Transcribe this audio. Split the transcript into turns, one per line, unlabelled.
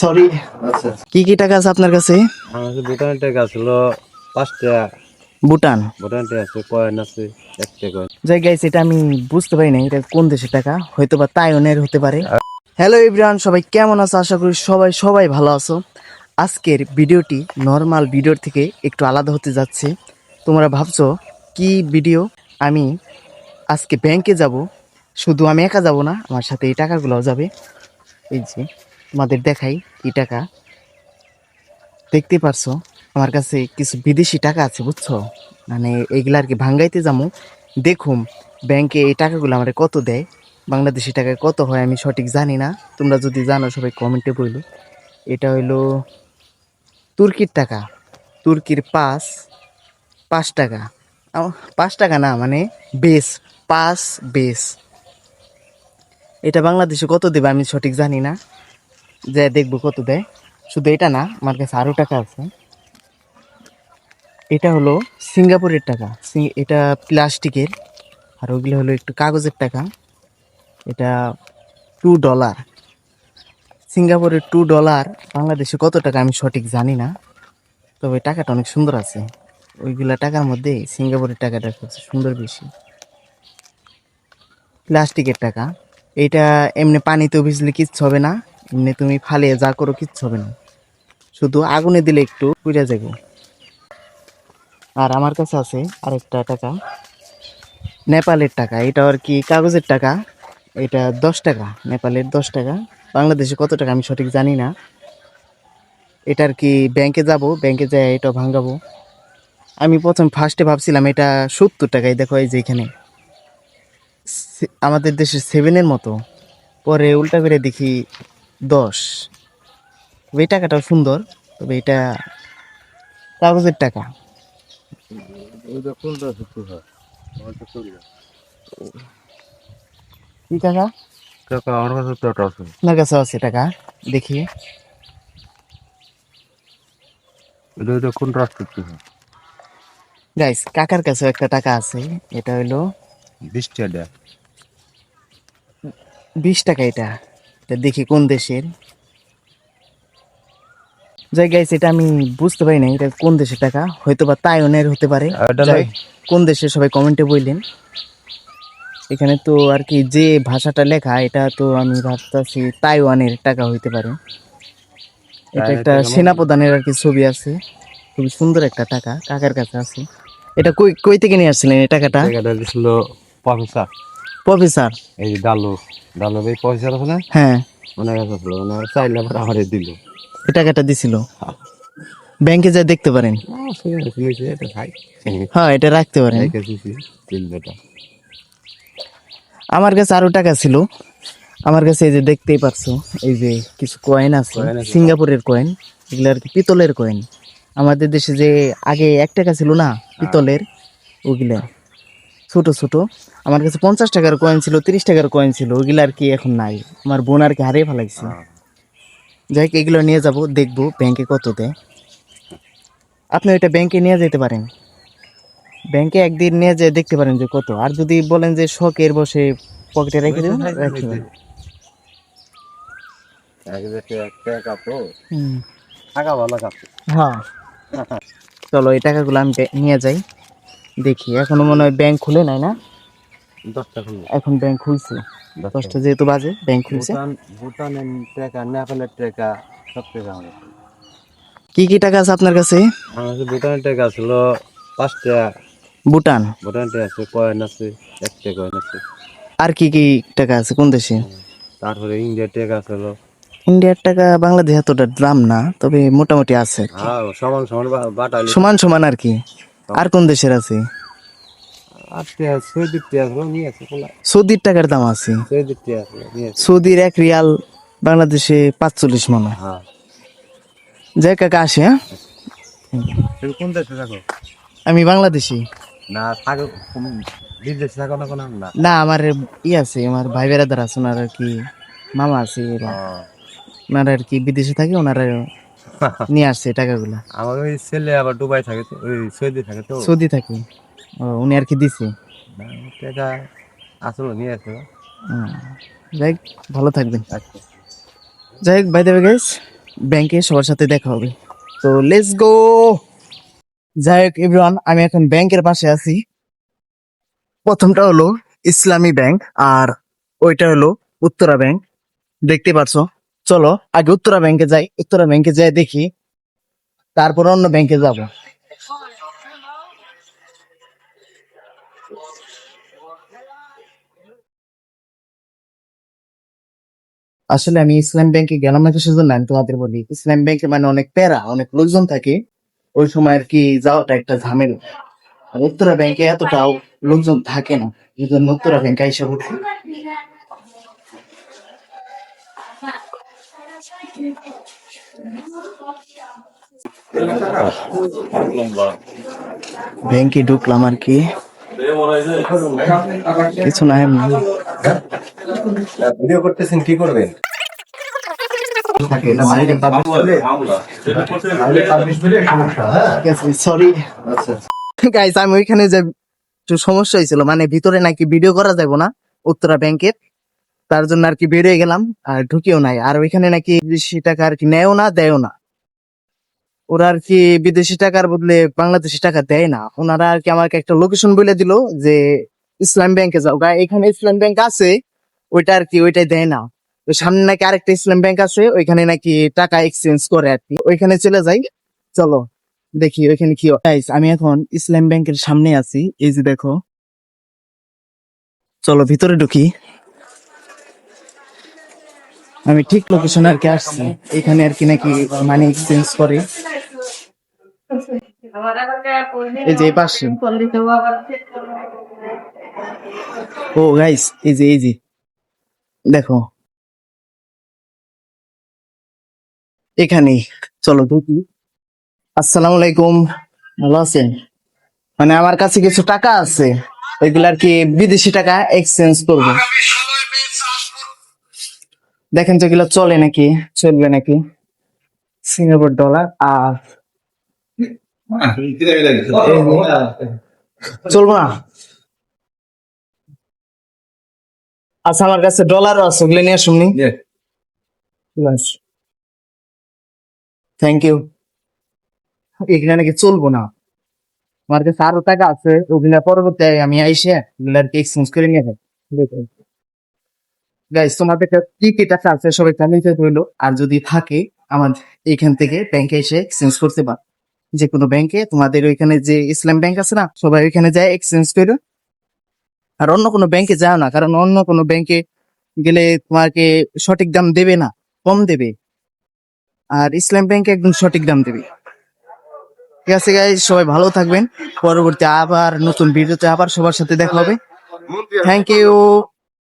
Sorry, কি কি টাকা আছে আপনার কাছে?
আমার কাছে ভুটানের টাকা ছিল 5 টাকা।
ভুটান?
ভুটান টাকা আছে, কয়েন আছে 1 টাকা।
যাই গাইস, এটা আমি বুঝতে পারি না এটা কোন দেশের টাকা, হয়তো বা তাইওয়ানের হতে পারে। হ্যালো এভরিওয়ান, সবাই কেমন আছো? আশা করি সবাই সবাই ভালো আছো। আজকের ভিডিওটি নর্মাল ভিডিওর থেকে একটু আলাদা হতে যাচ্ছে। তোমরা ভাবছো কি ভিডিও? আমি আজকে ব্যাংকে যাব, শুধু আমি একা যাব না, আমার সাথে এই টাকাগুলোও যাবে। এই যে তোমাদের দেখাই এই টাকা, দেখতে পারছো আমার কাছে কিছু বিদেশি টাকা আছে, বুঝছো? মানে এইগুলা আর কি ভাঙ্গাইতে যাবো, দেখুম ব্যাংকে এই টাকাগুলো আমার কত দেয়, বাংলাদেশি টাকায় কত হয় আমি সঠিক জানি না। তোমরা যদি জানো সবাই কমেন্টে বললো। এটা হইলো তুর্কির টাকা, তুর্কির 5 টাকা। 5 টাকা না, মানে বেস, 5 বেস। এটা বাংলাদেশে কত দেবে আমি সঠিক জানি না, যে দেখবো কত দেয়। শুধু এটা না, আমার কাছে আরও টাকা আছে। এটা হলো সিঙ্গাপুরের টাকা, এটা প্লাস্টিকের, আর ওইগুলো হলো একটু কাগজের টাকা। এটা $2, সিঙ্গাপুরের $2। বাংলাদেশে কত টাকা আমি সঠিক জানি না, তবে টাকাটা অনেক সুন্দর আছে। ওইগুলা টাকার মধ্যে সিঙ্গাপুরের টাকাটা সবচেয়ে সুন্দর বেশি। প্লাস্টিকের টাকা, এটা এমনি পানিতেও ভিজলে কিচ্ছু হবে না, এমনি তুমি ফালিয়ে যা করো কিচ্ছু হবে না, শুধু আগুনে দিলে একটু পুড়ে যাবে। আর আমার কাছে আছে আরেকটা টাকা, নেপালের টাকা। এটা আর কি কাগজের টাকা, এটা 10 টাকা, নেপালের 10 টাকা। বাংলাদেশে কত টাকা আমি সঠিক জানি না। এটা আর কি ব্যাংকে যাব, ব্যাংকে যাই এটা ভাঙাবো। আমি প্রথম ফার্স্টে ভাবছিলাম এটা 70 টাকায়, দেখো এই যে এখানে আমাদের দেশের 7-এর মতো, পরে উল্টা করে দেখি 10। তবে এই টাকাটাও সুন্দর, তবে এটা কাগজের টাকা। কি টাকা?
আমার কাছে টাকা আছে।
আপনার কাছে আছে টাকা? দেখি।
এটা কোন রাষ্ট্র?
গাইস, কাকার কাছেও একটা টাকা আছে, এটা হইলো
20 টাকা।
20 টাকা। এটা দেখি কোন দেশের। যাই গাইস, এটা আমি বুঝতে পারি না এটা কোন দেশের টাকা, হয়তো বা তাইওয়ানের হতে পারে। যাই, কোন দেশের সবাই কমেন্টে বললেন। এখানে তো আর কি যে ভাষাটা লেখা, এটা তো আমি ভাবতেছি তাইওয়ানের টাকা হইতে পারে। এটা একটা সেনাপ্রধানের আর কি ছবি আছে, খুবই সুন্দর একটা টাকা, কাকার কাছে আছে। এটা কই কই থেকে নিয়ে আসছিলেন এই টাকাটা?
টাকাটা দিছিল প্রফেসর।
প্রফেসর?
এই ডালু, ডালু এই প্রফেসর আছে না?
হ্যাঁ,
ওনার কাছে ছিল, ওনার চাইলে আবার আমারে দিল।
এই টাকাটা দিছিল, ব্যাংকে যা দেখতে পারেন। হ্যাঁ, এটা রাখতে পারেন। আমার কাছে আরো টাকা ছিল, আমার কাছে এই যে দেখতেই পারছো, এই যে কিছু কয়েন আছে, সিঙ্গাপুরের কয়েন। এগুলো আর কি পিতলের কয়েন। আমাদের দেশে যে আগে 1 টাকা ছিল না পিতলের, ওগুলা ছোট ছোট। আমার কাছে 50 টাকার কয়েন ছিল, 30 টাকার কয়েন ছিল, ওগুলা আর কি এখন নাই, আমার বোন আর কি হারিয়ে ফেলাইছে। যাই হোক, এগুলো নিয়ে যাব, দেখবো ব্যাংকে কত দেয়। আপনি ওইটা ব্যাংকে নিয়ে যেতে পারেন, ব্যাংকে একদিন নিয়ে যেয়ে দেখতে পারেন যে কত। আর যদি বলেন যে শখের বসে পকেটে রেখে দেবেন, রাখতে পারেন। হ্যাঁ, চলো এই টাকাগুলো আমি নিয়ে যাই। দেখি, এখনো মনে হয় ব্যাংক খুলে নাই না?
10 টাকা।
এখন ব্যাংক খুলছে, 10টা যেহেতু বাজে, ব্যাংক খুলছে।
ভুটানের টাকা, নেপালের টাকা, সব টাকা আমার কাছে।
কি কি টাকা আছে আপনার কাছে?
আমার কাছে ভুটানের টাকা ছিল 5 টাকা।
ভুটান?
ভুটানের টাকা আছে, কয়েন আছে, 1 টাকা কয়েন আছে।
আর কি কি টাকা আছে কোন দেশে?
তারপরে ইন্ডিয়ার টাকা ছিল।
ইন্ডিয়ার টাকা বাংলাদেশ এতটা দাম না, তবে মোটামুটি আছে আর কি।
হ্যাঁ, সমান সমান বাটাইলে
সমান সমান আর কি। আর কোন দেশের আছে?
8 টাকা, সৌদির টাকা ছিল, নিয়ে আছে।
সৌদির টাকার দাম আছে?
সৌদির টাকা ছিল, নিয়ে আছে।
সৌদির 1 রিয়াল বাংলাদেশে 45 মনে হয়।
হ্যাঁ।
যাই কাকা, আসে। হ্যাঁ,
তুমি কোন দেশে থাকো?
আমি বাংলাদেশি।
না থাকো, বিদেশে থাকো না কোনো? না
না, আমার আছে, আমার ভাই বেড়াদার আছে, ওনার আর কি মামা আছে, ওনারা আর কি বিদেশে থাকে, ওনারা নিয়ে আসছে টাকাগুলা।
আমার ওই ছেলে আবার দুবাই থাকে, তো ওই সৌদি থাকে, তো
সৌদি থাকে। ও, উনি আর কি দিছে।
টাকা আসলে নিয়ে আসে।
যাই হোক, ভালো থাকবেন।
আচ্ছা।
যাই হোক বাই দ্য ওয়ে গাইস, ব্যাংকে সবার সাথে দেখা হবে, তো লেটস গো। যাই হোক এভরিওয়ান, আমি এখন ব্যাংকের পাশে আছি। প্রথমটা হলো ইসলামী ব্যাংক, আর ওইটা হলো উত্তরা ব্যাংক, দেখতে পারছো। চলো আগে উত্তরা ব্যাংকে যাই, উত্তরা ব্যাংকে যাই দেখি, তারপর অন্য ব্যাংকে যাব। আসলে আমি ইসলাম ব্যাংকে গেলাম না কিসের জন্য আমি তোমাদের বলি। ইসলাম ব্যাংকে মানে অনেক প্যারা, অনেক লোকজন থাকে, ওই সময় আর কি যাওয়াটা একটা ঝামেলা। আর উত্তরা ব্যাংকে এতটাও লোকজন থাকে না, এই জন্য উত্তরা ব্যাংকে আইসা পড়ছি। ব্যাংকে ঢুকলাম আর কি, কিছু না এমনি।
ভিডিও করতেছেন, কি করবেন?
সরি
আচ্ছা।
গাইস, আমি ওইখানে যে একটু সমস্যা হয়েছিল, মানে ভিতরে নাকি ভিডিও করা যাবে না উত্তরা ব্যাংকের, তার জন্য আর কি বেরিয়ে গেলাম, আর ঢুকিও নাই। আর ওইখানে নাকি বিদেশি টাকা আর কি নেয়ও না দেয়ও না, ওরা আর কি বিদেশি টাকার বদলে বাংলাদেশি টাকা দেয় না। ওনারা আর কি আমাকে একটা লোকেশন বলে দিল যে ইসলাম ব্যাংকে যাও গা, এখানে ইসলাম ব্যাংক আছে, ওইটা আর কি ওইটাই দেয় না। তো সামনে নাকি আরেকটা ইসলাম ব্যাংক আছে, ওইখানে নাকি টাকা এক্সচেঞ্জ করে আর কি, ওইখানে চলে যাই। চলো দেখি ওইখানে কি হয়। Guys, আমি এখন ইসলাম ব্যাংকের সামনে আছি, এই যে দেখো। চলো ভিতরে ঢুকি। আমি ঠিক লোকেশনে আর কি আসছি, এখানে আর কি নাকি মানি এক্সচেঞ্জ করে, এই যে এই পাশে। ও গাইস, এই যে দেখো এখানে। চলো ঢুকি। আসসালামু আলাইকুম, ভালো আছেন? মানে আমার কাছে কিছু টাকা আছে, ওইগুলো আর কি বিদেশি টাকা এক্সচেঞ্জ করবো। দেখেন তো এগুলো চলে নাকি, চলবে নাকি? সিঙ্গাপুর ডলার আর চলবো না। আচ্ছা আমার কাছে ডলারও আছে, ওগুলো নিয়ে শুনি। Thank you. এখানে নাকি চলবো না, আমার কাছে আরো টাকা আছে, ওগুলা পরবর্তী আমি আইসে ওগুলা আর কি এক্সচেঞ্জ করে নিয়ে যাই। গাইস, তোমাদের কাছে কি কি টাকা আছে সবাই জানিয়ে রইলো, আর যদি থাকে আমার এখান থেকে ব্যাংকে এসে এক্সচেঞ্জ করতে পার, যে কোনো ব্যাংকে, তোমাদের ওইখানে যে ইসলাম ব্যাংক আছে না, সবাই ওইখানে যায় এক্সচেঞ্জ করো। আর অন্য কোনো ব্যাংকে যাও না, কারণ অন্য কোনো ব্যাংকে গেলে তোমাকে সঠিক দাম দেবে না, কম দেবে। আর ইসলাম ব্যাংকে একদম সঠিক দাম দেবে। ঠিক আছে গাইস, সবাই ভালো থাকবেন। পরবর্তী আবার নতুন ভিডিওতে আবার সবার সাথে দেখা হবে। Thank you.